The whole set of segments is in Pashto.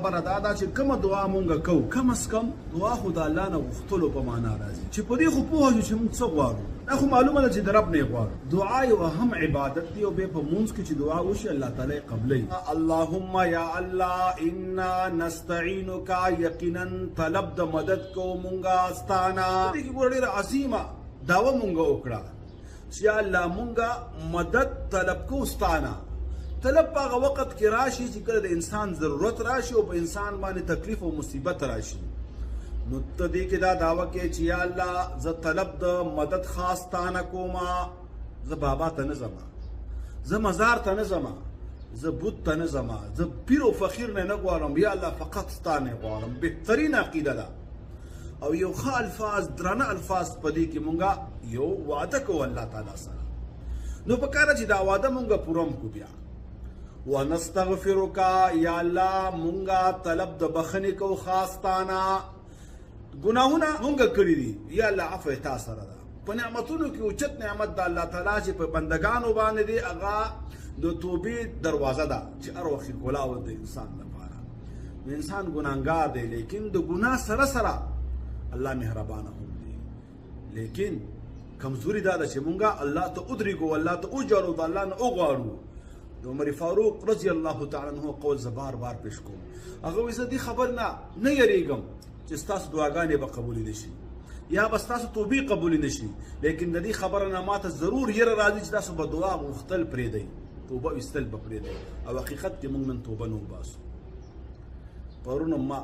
خبره دا ده چې کومه دعا مونږ کوو کم از کم دعا خو د الله نه غوښتلو په معنا راځي چې په دې خو پوه شو چې مونږ څه غواړو دا خو معلومه ده چې د رب نه غواړو دعا یو اهم عبادت دی او بیا په مونځ کې چې دعا وشي الله تعالی قبلوي اللهم یا الله انا نستعینک یقینا طلب د مدد کو مونږه ستانه دې کې ګوره عظیمه داوا مونږه وکړه چې الله مونږه مدد طلب کو ستانه طلب په هغه وخت کې راشي چې کله د انسان ضرورت راشي او په انسان باندې تکلیف او مصیبت راشي نو ته دې کې دا دعوه کې چې یا الله زه طلب د مدد خاص تانه کوما زه بابا ته نه ځم زه مزار ته نه ځم زه بت ته نه ځم زه پیر او فقیر نه غواړم یا الله فقط ستانه غواړم بهترین عقیده ده او یو ښه الفاظ درانه الفاظ په دې کې مونږه یو وعده کوو الله تعالی سره نو په کار چې دا وعده مونږه پوره کو بیا ونستغفرک یا الله مونږه طلب د بخنه کو خاصتانا ګناهونه مونږه کړی دي یا الله عفو تا سره ده په نعمتونو کې اوچت نعمت د الله تعالی چې په بندگانو باندې دی هغه د توبې دروازه ده چې هر وخت کولاو د انسان لپاره انسان ګناهګار دی لیکن د ګناه سره سره الله مهربانه هم دی لیکن کمزوري دا ده چې مونږه الله ته ادریګو الله ته اوجړو د الله نه اوغواړو د عمر فاروق رضی الله تعالی عنہ قول زبار بار پیش کوم هغه وې دې خبر نه یریګم چې تاسو دعاګانې به قبول نشي یا بس تاسو توبې قبول نشي لیکن د دې خبره نه ماته ضرور یره راځي چې تاسو به دعا مختل پرې دی توبه استل به پرې دی او حقیقت کې موږ نن توبه نو باسو پرونه ما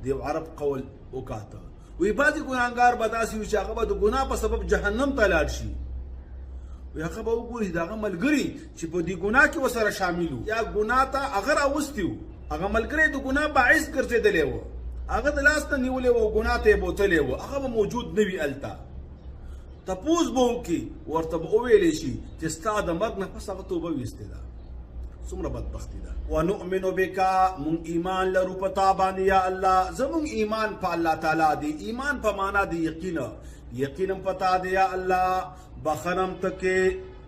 دی عرب قول وکاته وی بعضی ګناهګار به داسې وي چې هغه به د ګناه په سبب جهنم ته لاړ شي وی هغه به وګوري د هغه ملګري چې په دې ګناه کې ورسره شامل وو یا ګناه ته هغه راوستي وو هغه ملګری د ګناه باعث ګرځېدلی وو هغه د لاس ته نیولې وو ګناه ته یې بوتلی وو هغه به موجود نه وي هلته تپوس به وکړي ورته به وویلی شي چې ستا د مرګ نه پس هغه توبه ویستې ده څومره بدبختي ده ونؤمن بک مونږ ایمان لرو په تا باندې یا الله زمونږ ایمان په الله تعالی دی ایمان په معنا دی یقینا پتا دی یا الله بخنم تکې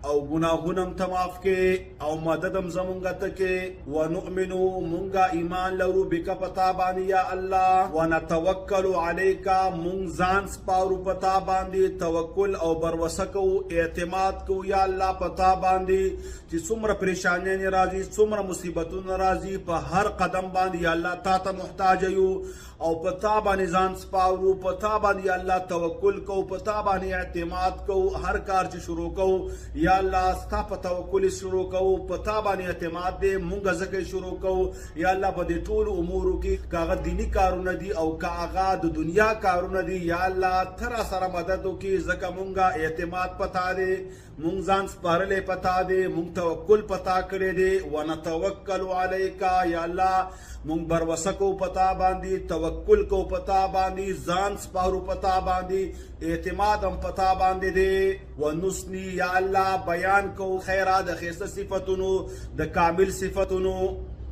او گناهونم تماف کې او مددم زمونږه تکې ونؤمنو مونږه ایمان لرو بک پتا باندې یا الله ونتوکل علیک مونږ ځان سپارو پتا باندې توکل او بروسه کو اعتماد کو یا الله پتا باندې چې څومره پریشانې راځي څومره مصیبتونه راځي په هر قدم باندې یا الله تا ته محتاج یو او پتا باندې ځان سپارو پتا باندې الله توکل کو پتا باندې اعتماد کو هر کار چې شروع کو یا الله ستا په توکل شروع کو پتا باندې اعتماد دې مونږ ځکه شروع کو یا الله په دې ټول امورو کې کاغه دینی کارونه دي او کاغه د دنیا کارونه دي یا الله تر سره مدد وکي ځکه مونږه اعتماد پتا دې مونږ ځان سپارلې پتا دې مونږ توکل پتا کړې دې ونتوکل علیک یا الله مونږ بروسه کو پتا باندې توکل کو پتا باندې ځان سپارو پتا باندې اعتماد هم پتا باندې دی ونسنی یا الله بیان کو خیرات د خیسته صفاتونو د کامل صفاتونو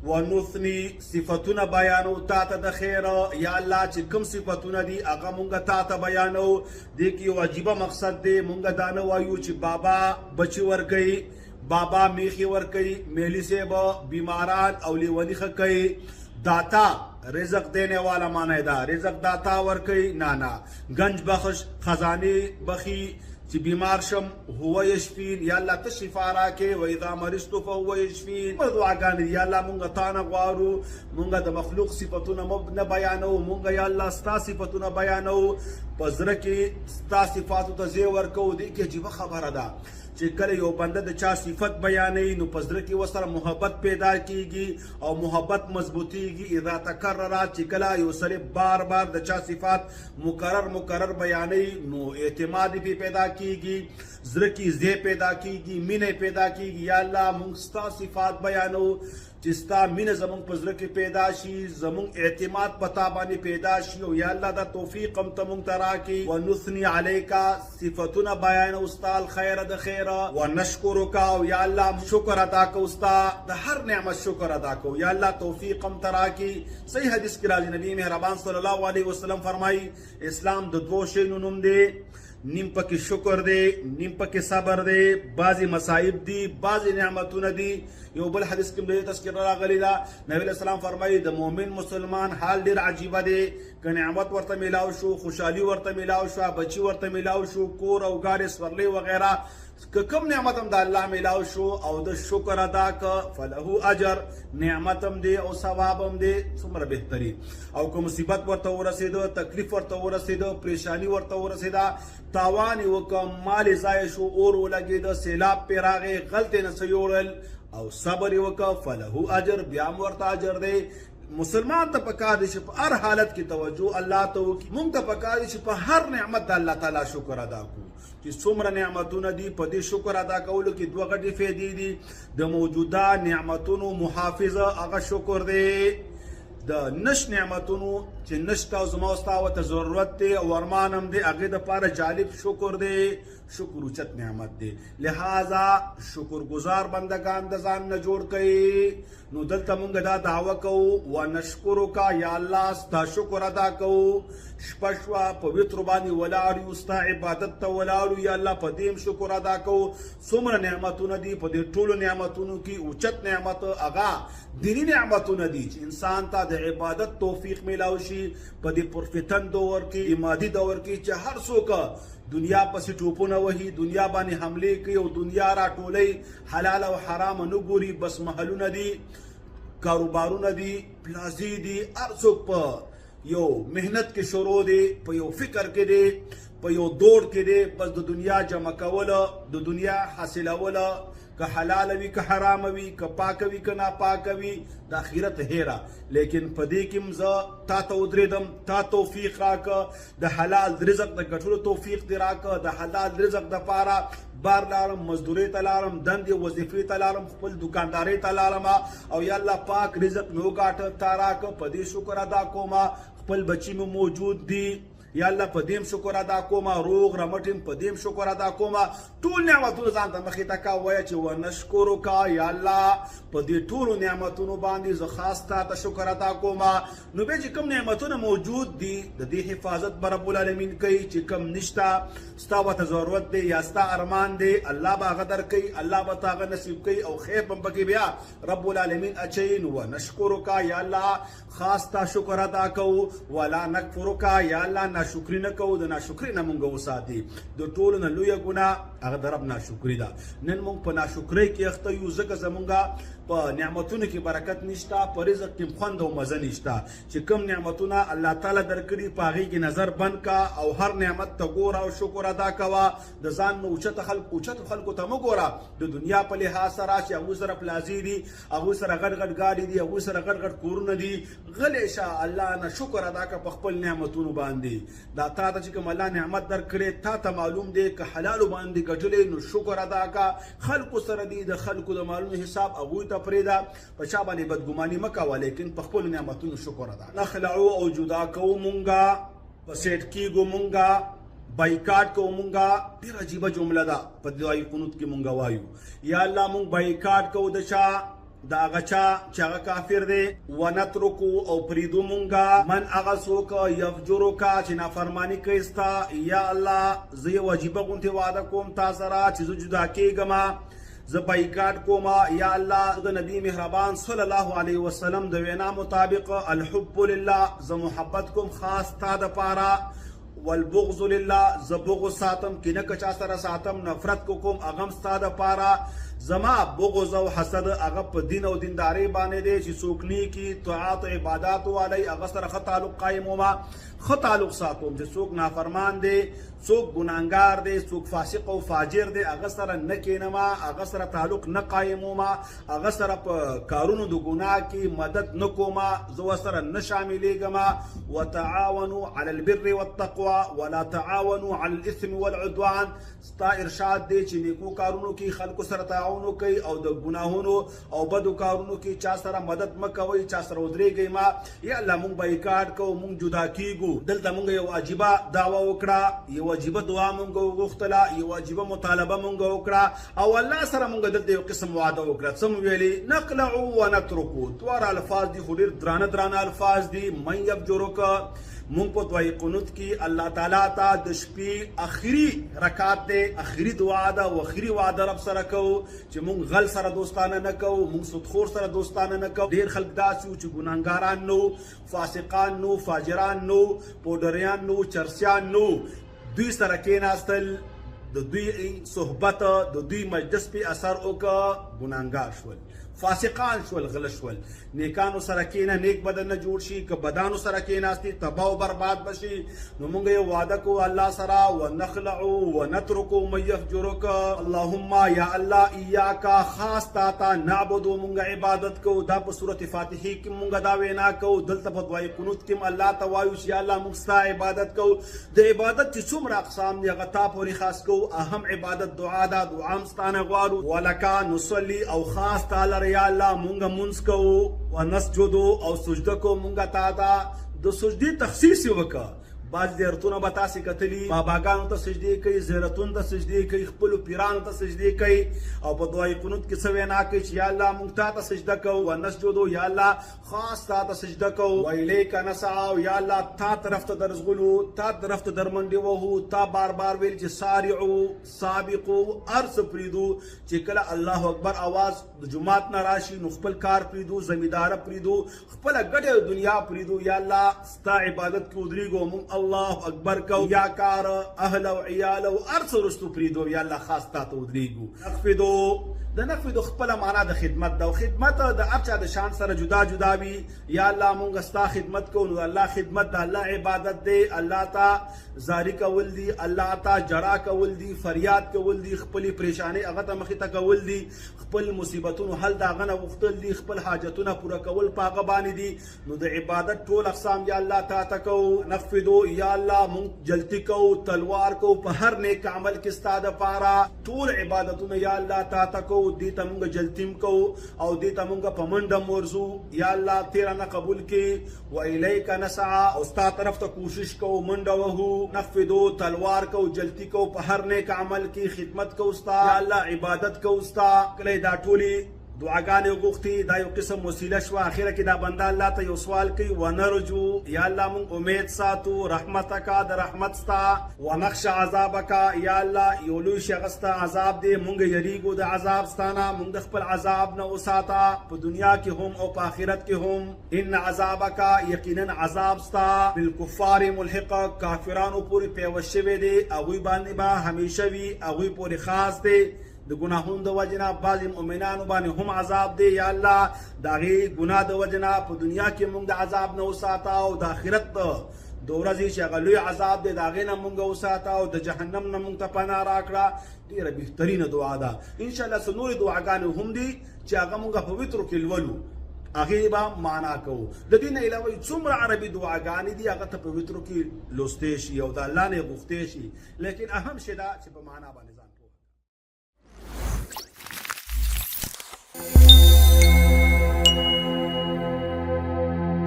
ونثنی صفاتونه بیانو تا ته د خیر یا الله چې کوم صفاتونه دي هغه مونږه تا ته بیانو د کی واجبہ مقصد دی مونږه دا نه وایو چې بابا بچي ورګي بابا میخي ورګي میلی سے بیماران او لیونی خکې داتا رزق دینے والا معنی دا رزق داتا ورکی نانا گنج بخش خزانی بخی چې بیمار شم هو یشفین یا الله ته شفا راکې و اذا مرضت فهو یشفین دعاګانې یا الله مونږ ته نه غواړو مونږ د مخلوق صفاتونه نه بیانو مونږ یا الله ستا صفاتونه بیانو په زړه کې ستا صفاتو ته ځای ورکو دې کې عجیبه خبره ده چې کله یو بنده د چا صفت بیانوي نو په زړه کې ورسره محبت پیدا کیږي او محبت مضبوطیږي اذا تکرر چې کله یو سړی بار بار د چا صفات مکرر بیانوي نو اعتماد به پیدا کیږي زړه کې ځای پیدا کیږي مینه پیدا کیږي یا الله موږ ستا صفات بیانو چې ستا مینه زمونږ په زړه کې پیدا شي زمونږ اعتماد پتا باندې پیدا شي او یا الله دا توفیق هم ته موږ ته راکړي ونثني علیک صفاتونه بیانو ستا الخیر د خیر ونشکرک او یا الله شکر ادا کو ستا د هر نعمت شکر ادا کو یا الله توفیق هم ته راکړي صحیح حدیث کې راځي نبی مهربان صلی الله علیه وسلم فرمایي اسلام د دوه شیانو نوم دی نیم پکې شکر دی، نیم پکې صبر دی، بعضی مصائب دي، بعضی نعمتونه دي. یو بل حدیث کې د تذکرہ راغلی دا، نبی علیہ السلام فرمایي د مؤمن مسلمان حال ډیر عجیبه دی. که نعمت ورته میلاو شو، خوشحالي ورته میلاو شو، بچي ورته میلاو شو، کور او ګاډي سورلي وغیرہ، که کم نعمت هم د الله میلاو شو او د شکر ادا که فله اجر، نعمت هم دی او ثواب هم دی، څومره بهتري. او که مصیبت ورته ورسېده، تکلیف ورته ورسېده، پریشانی ورته ورسېده، تاوان یې وکړه، مال یې ضایع شو، اور ولګېده، سیلاب پرې راغی، غلطې نه څه یوړل او صبر یې وکړه، فله اجر، بیا هم ورته اجر دی. مسلمان ته پکار دی چې په هر حالت کې توجه الله ته وکړي. موږ ته پکار دی چې په هر نعمت د الله تعالی شکر ادا کړو. چې څومره نعمتونه دي، په دې شکر ادا کولو کې دوه غټې فایدې دي. د موجوده نعمتونو محافظه هغه شکر دی. د نش نعمتونو چې نشته او زما او ستا ورته ضرورت دی او ارمان هم دی، هغې دپاره جالب شکر دی. شکر اوچت نعمت دی، لہذا شکر گزار بندگان د ځان نه جوړ کړئ. نو دلته مونږ دا دعوه کوو ونشکرک، یا الله ستا شکر ادا کوو. شپه شوه په وترو باندې ولاړ یو، ستا عبادت ته ولاړ یو، یا الله په دې شکر ادا کوو. څومره نعمتونه دي، په دې ټولو نعمتونو کې اوچت نعمت هغه دینی نعمتونه دي چې انسان ته د عبادت توفیق میلاو شي. په دې پرفتن دور کې، مادي دور کې چې هر څوک دنیا پسې ټوپونه وهي، دنیا باندې حملې کوي او دنیا راټولوي، حلال او حرام نه ګوري، بس محلونه دي، کاروبارونه دي، پلازي دي، هر څوک په یو مهنت کې شروع دی، په یو فکر کې دی، په یو دوړ کې دی، بس د دنیا جمع کوله، د دنیا حاصلوله، که حلال وي که حرام وي، که پاک وي که ناپاک وي، د آخرت هیره. لیکن په دې کې زه تا ته ودرېدم، تا توفیق راکه، د حلال رزق د ګټلو توفیق دې راکه، د حلال رزق دپاره بار لاړم، مزدورۍ ته لاړم، دندې وظیفې ته لاړم، خپل دکاندارۍ ته لاړم، او یا الله پاک رزق مې وګاټه، تا راکه، په دې شکر ادا کوم. خپل بچي مې موجود دي، یا الله په دې شکر ادا کوم، روغ رمټ په دې شکر ادا کوم. ټول نعمتونه ځان ته مخې ته کا وایه چې ونشکرک، یا الله په دې ټولو نعمتونو باندې زه خاص تا ته شکر ادا کوم. نو بیا چې کوم نعمتونه موجود دي، د دې حفاظت به رب العالمین کوي. چې کوم نشته، ستا ورته ضرورت دی یا ستا ارمان دی، الله به هغه درکوي، الله به ته هغه نصیب کوي او خیر به پکې بیا رب العالمین اچوي. نو ونشکرک، یا الله خاص تا شکر ادا کوو. ولا نکفرک، یا الله ناشکري نه کوو، د ناشکري نه مونږ وساتي. د ټولو نه لویه ګناه هغه د رب ناشکري ده. نن مونږ په ناشکرۍ کې اخته یو، ځکه زمونږ په نعمتونو کې برکت نشته، په رزق کې خوند او مزه نشته. چې کوم نعمتونه الله تعالی درکړي په هغې کې نظر بند کا او هر نعمت ته ګوره او شکر ادا کوه. د ځان نه اوچتو خلکو ته مه ګوره. د دنیا په لحاظ سره چې هغوی سره پلازي دي، هغوی سره غټ غټ ګاډي دي، هغوی سره غټ غټ کورونه دي، غلی شه، الله نه شکر ادا کړه په خپل نعمتونو باندې. دا تا ته چې کوم الله نعمت درکړې، تا ته معلوم دی که حلالو باندې ګټلې، نو شکر ادا کړه. خلکو سره دي، د خلکو د مالونو حساب هغوی ته پرېږده، په چا باندې بدګماني مه کوه، لیکن په خپلو نعمتونو شکر ادا. نخلعو او جدا کوو مونږه، په سیټ کېږو مونږه، بایکاټ کوو مونږه. ډېره عجیبه جمله ده، په دعای قنوت کې مونږ وایو یا الله مونږ بایکاټ کوو د چا، د هغه چا چې هغه کافر دی. ونترکو او پریدو مونږه من هغه څوک یفجرک چې نافرماني کوي ستا. یا الله زه یې واجبه غوندې وعده کوم تا سره چې زه جدا کېږم، زه بایکاټ کوم. یا الله د نبی مهربان صلی الله علیه وسلم د وینا مطابق الحب لله، زه محبت کوم خاص تا دپاره. والبغض لله، زه بغض ساتم، کینه که چا سره ساتم، نفرت کوم هغه هم ستا دپاره. زما بغض او حسد هغه په دین او دیندارۍ باندې دی چې څوک نیکي طاعت او عبادات والی هغه سره ښه تعلق قایموم، ښه تعلق ساتوم. چې څوک نافرمان دی، څوک ګناهګار دی، څوک فاسق او فاجر دی، هغه سره نه کینم، هغه سره تعلق نه قایموم، هغه سره په کارونو د ګناه کې مدد نه کوم، زه ورسره نه شاملېږم. وتعاونوا على البر والتقوى ولا تعاونوا على الاثم والعدوان. ستا ارشاد دی چې نیکو کارونو کې خلکو سره تعاون وکړئ او د ګناهونو او بدو کارونو کې چا سره مدد مه کوئ، چا سره ودرېږئ مه. یا الله مونږ بایکاټ کوو، مونږ جدا کېږو. دلته مونږ یو عجیبه دعوه وکړه، یو عجیبه دعا مونږ وغوښتله، یو عجیبه مطالبه مونږ وکړه، او الله سره مونږ دلته یو قسم وعده وکړه. څه مو ویلې؟ نقلعو ونترکو. دواړه الفاظ دي خو ډېر درانه الفاظ دي. من یفجرک، مونږ په دعای قنوت کې الله تعالی ته د شپې اخري رکعت دی اخري دعا ده او اخري وعده رب سره کوو چې مونږ غل سره دوستانه نه کوو مونږ سودخور سره دوستانه نه کوو ډېر خلک داسې وو چې ګناهګاران نو فاسقان نو فاجران نو پوډریان نو چرسیان نو دوی سره کېناستل د دوی صحبت د دوی مجلس په اثر وکړه ګناهګار شول فاسقان شول غل شول نیکانو سره کېنه نیک بدن نه جوړ شي که بدانو سره کېناستي تباہ او برباد بشي نو موږ یو وعده کوو الله سره ونخلع ونترك من يفجرك اللهم یا الله ایاک خاص تا نعبد موږ عبادت کوو دا په سورۃ فاتحه کې موږ دا وینا کوو دلته په دعای قنوت کې الله توایو چې الله موږ ستا عبادت کوو د عبادت چې څومره اقسام دي هغه تا پورې خاص کوو اهم عبادت دعا ده دعا مستانه غواړو ولکا نصلي او خاص تعالی یا الله مونږه منځ کوو ونسجدو او سجده کوو مونږه تا ته د سجدې تخصیص وکړه بعض زیارتونه به تاسې کتلي باباګانو ته سجدې کوي زیارتونو ته سجدې کوي خپلو پیرانو ته سجدې کوي او په دعای قنوت کې څه وینا کوي چې یا الله مونږ تا ته سجده کوو ونسجدو یا الله خاص تا ته سجده کوو ویلیک نسعی او یا الله تا طرف ته درځغلو تا طرف ته درمنډې وهو تا بار بار ویل چې سارعو سابقو هر څه پرېږدو چې کله الله اکبر اواز د جومات نه راشي نو خپل کار پرېږدو زمینداره پرېږدو خپله ګډه دنیا پرېږدو یا الله ستا عبادت کې ودرېږو مونږ الله اکبر کو یا کار اهل او عیال او ارث رستو پریدو یا الله خاص تا ته ودرېږو نخفضو د نخفضو خپله معنا د خدمت ده او خدمت د هر چا د شان سره جدا جدا وي یا الله مونږ ستا خدمت کوو نو الله خدمت د الله عبادت دی الله ته زاری کول دي الله ته جړا کول دي فریاد کول دي خپلې پریشانۍ هغه ته مخې ته کول دي خپل مصیبتونو حل د هغه نه غوښتل دي خپل حاجتونه پوره کول په هغه باندې دي نو د عبادت ټول اقسام یا الله تا ته کوو نخفضو یا الله مونږ جلتی کوو تلوار کوو په هر نیک عمل کې ستا دپاره ټول عبادتونه یا الله تا ته کوو دې ته مونږ جلتیم کوو او دې ته مونږ په منډه ورځو یا الله تیره نه قبول کړي و الیک نسعی او ستا طرف ته کوشش کوو منډه وهو نخفضو تلوار کوو جلتی کوو په هر نیک عمل کې خدمت کوو ستا یا الله عبادت کوو ستا کله دا ټولې دعاګانې وغوښتي دا یو قسم وسیله شوه اخره کې دا بنده الله ته یو سوال کوي ونرجو یا الله مونږ امید ساتو رحمتک د رحمت ستا ونخشى عذابک یا الله یو لوی شي هغه ستا عذاب دی مونږ یریږو د عذاب ستانه مونږ د خپل عذاب نه وساته په دنیا کې هم او په آخرت کې هم ان عذابک یقینا عذاب ستا بالکفار ملحق کافرانو پورې پیوست شوی دی هغوی باندې به همیشه وي هغوی پورې خاص دی د ګناهونو د وجنه بعضې مؤمنانو باندې هم عذاب دی یا الله د هغې ګناه د وجنه په دنیا کې موږ د عذاب نه وساته او د آخرت د ورځې چې هغه لوی عذاب دی د هغې نه موږ وساته او د جهنم نه موږ ته پناه راکړه ډېره بهترینه دعا ده انشاءالله څه نورې دعاګانې هم دي چې هغه موږ په وترو کې لولو هغې به معنا کوو د دې نه علاوه څومره عربي دعاګانې دي هغه ته په وترو کې لوستی شي او د الله نه یې غوښتی شي لیکن اهم شی دا چې په معنا باندې